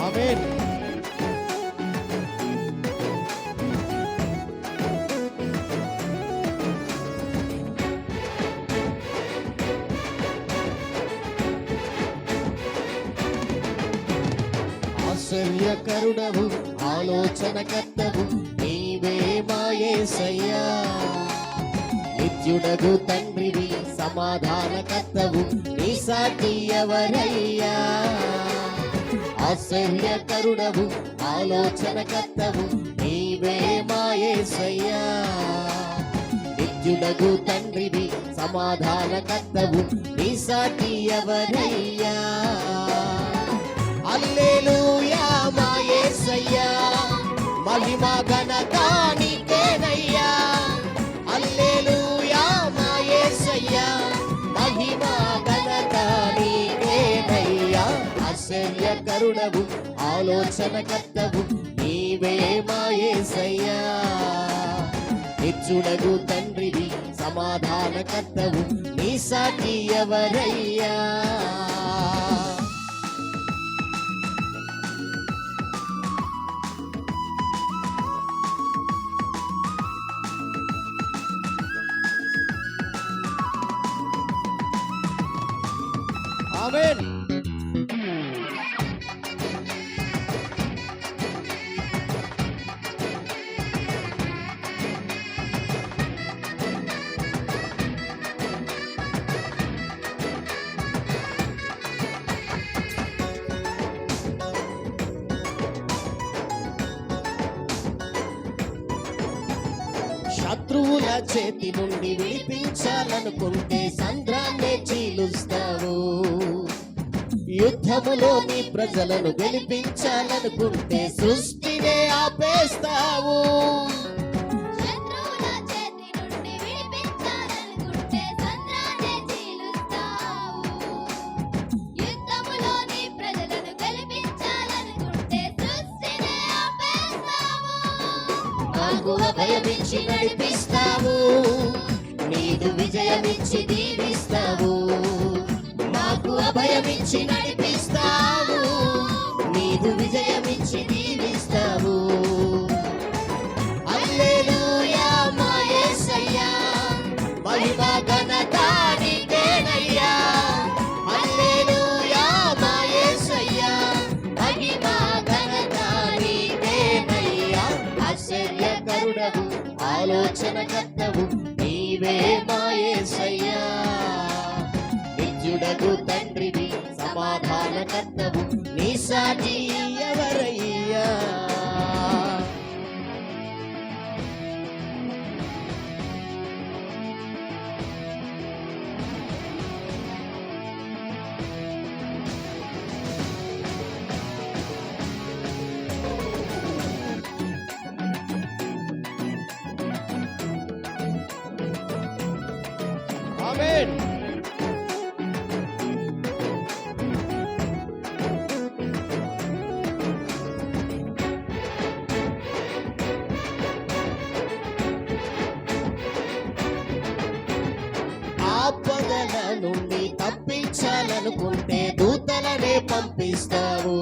ఆమేన్. ఆశ్చర్యకరుడవు ఆలోచనకర్తవు నీవే మా యేసయ్యా. నిత్యుడగు తండ్రివి సమాధానకర్తవు నీ సాటి ఎవరయ్యా. ఆశ్చర్యకరుడవు ఆలోచనకర్తవు నీవే మా యేసయ్యా. నిత్యుడగు తండ్రివి సమాధానకర్తవు నీ సాటి ఎవరయ్యా. హల్లెలూయా మా యేసయ్యా, మహిమ ఘనత నీకేనయ్యా. హల్లెలూయా మా యేసయ్యా, మహిమ ఘనత నీకేనయ్యా. ఆశ్చర్యకరుడవు ఆలోచనకర్తవు నీవే మా యేసయ్యా. నిత్యుడగు తండ్రివి సమాధానకర్తవు నీ సాటి ఎవరయ్యా. ఆమేన్. శత్రువుల చేతి నుండి విడిపించాలనుకుంటే సంద్రాన్నే చీలుస్తావు. యుద్ధములో నీ ప్రజలను గెలిపించాలనుకుంటే సృష్టినే ఆపేస్తావు. మాకు అభయమిచ్చి నడిపిస్తావు, నీదు విజయమిచ్చి దీవిస్తావు. మాకు అభయమిచ్చి నడిపిస్తావు, నీదు విజయమిచ్చి దీవిస్తావు. హల్లెలూయా మా యేసయ్యా, మహిమ ఘనత నీకేనయ్యా. హల్లెలూయా మా యేసయ్యా, మహిమ ఘనత నీకేనయ్యా. ఆశ్చర్యకరుడవు ఆలోచనకర్తవు నీవే మా యేసయ్యా. నిత్యుడగు తండ్రివి సమాధానకర్తవు నీ సాటి ఎవరయ్యా. ఆమేన్. ఆపదల నుండి తప్పించాలనుకుంటే దూతలనే పంపిస్తావు.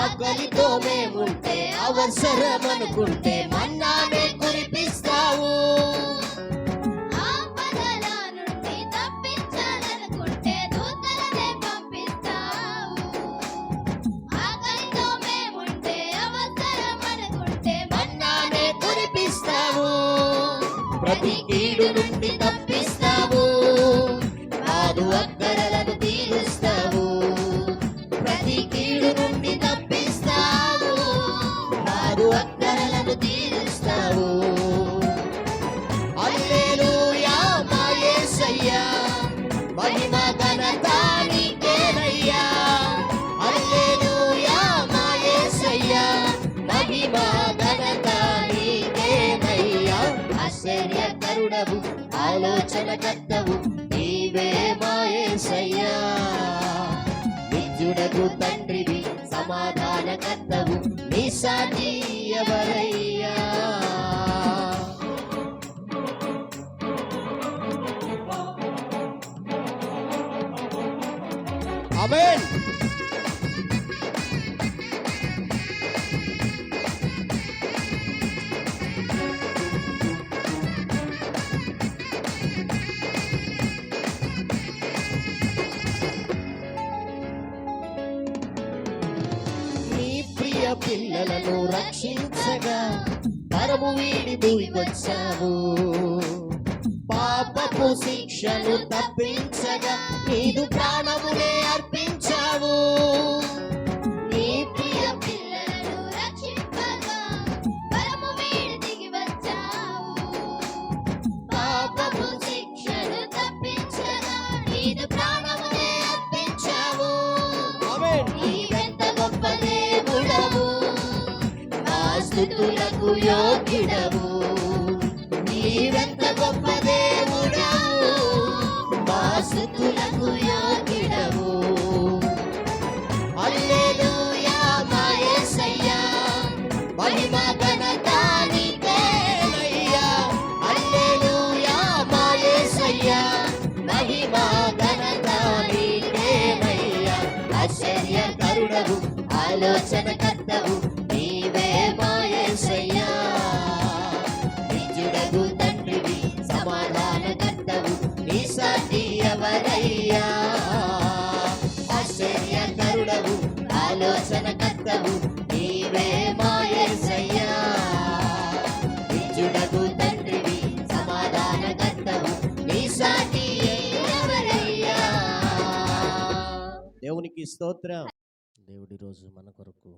ఆకలితో మేముంటే అవసరమనుకుంటే మన్నానే కురిపిస్తావు. ప్రతి కీడు నుండి తప్పిస్తావు, కాదు అక్కరలను తీరుస్తావు. ప్రతి కీడు నుండి తప్పిస్తావు, కాదు అక్కరలను తీరుస్తావు. హల్లెలూయా మా యేసయ్యా, మహిమ ఘనత నీకేనయ్యా. హల్లెలూయా మా యేసయ్యా, మహిమ ఘనత నీకేనయ్యా. ఆశ్చర్యకరుడవు ఆలోచనకర్తవు నీవే మా యేసయ్యా. నిత్యుడగు తండ్రివి సమాధానకర్తవు నీ సాటి ఎవరయ్యా. ఆమేన్. పిల్లలను రక్షించగా పరము వీడి భూమికొచ్చావు. పాపపు శిక్షను తప్పించగా నీదు ప్రాణములే అర్పించావు. నీ ప్రియ పిల్లలను రక్షింపగా పరము వీడి దిగి వచ్చావు. పాపపు శిక్షను తప్పించగా నీదు ప్రాణములే అర్పించావు. నీవెంత గొప్ప దేవుడవు, నా స్తుతులకు యోగ్యుడవు. నీవెంత గొప్ప దేవుడవు, నా స్తుతులకు యోగ్యుడవు. హల్లెలూయా మా యేసయ్యా, మహిమ ఘనత నీకేనయ్యా. హల్లెలూయా మా యేసయ్యా, మహిమ ఘనత నీకేనయ్యా. ఆశ్చర్యకరుడవు, ఆలోచనకర్తవు, నీవే మా యేసయ్యా. నిజుడగు తండ్రివి, సమాధానకర్తవు, నీ సాటి ఎవరయ్యా. ఆశ్చర్యకరుడవు, ఆలోచనకర్తవు, నీవే మా యేసయ్యా. నిజుడగు తండ్రివి, సమాధానకర్తవు, నీ సాటి ఎవరయ్యా. దేవునికి స్తోత్రం. దేవుడి రోజు మన కొరకు